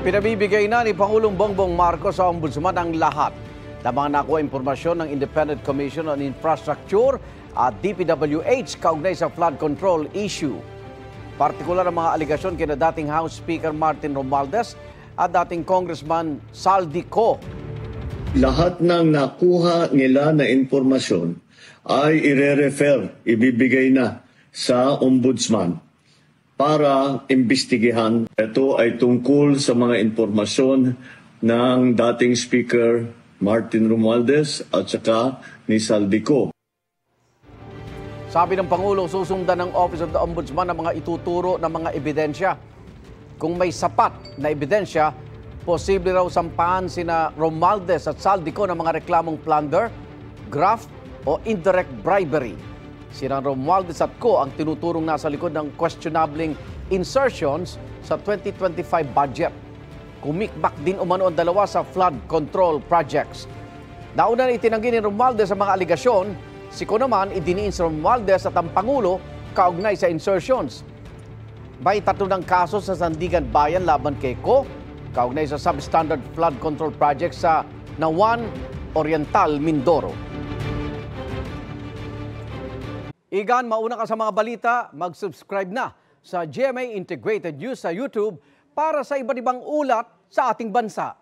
Pinabibigay na ni Pangulong Bongbong Marcos sa Ombudsman ang lahat ng mga nakuha impormasyon ng Independent Commission on Infrastructure at DPWH kaugnay sa flood control issue. Partikular ang mga aligasyon kina dating House Speaker Martin Romualdez at dating Congressman Saldico. Lahat ng nakuha nila na impormasyon ay ibibigay na sa Ombudsman para imbestigahan. Ito ay tungkol sa mga impormasyon ng dating Speaker Martin Romualdez at saka ni Saldico. Sabi ng Pangulo, susundan ng Office of the Ombudsman ang mga ituturo ng mga ebidensya. Kung may sapat na ebidensya, posible raw sampahan sina Romualdez at Saldico ng mga reklamong plunder, graft o indirect bribery. Sina Romualdez at Co ang tinuturong nasa likod ng questionabling insertions sa 2025 budget. Kumikbak din umano ang dalawa sa flood control projects. Nauna na itinanggi ni Romualdez ang mga aligasyon. Si Co naman idiniin si Romualdez at ang Pangulo kaugnay sa insertions. May 3 ng kaso sa Sandigan Bayan laban kay Co kaugnay sa substandard flood control project sa Nawan Oriental, Mindoro. Igan, mauna ka sa mga balita, mag-subscribe na sa GMA Integrated News sa YouTube para sa iba't ibang ulat sa ating bansa.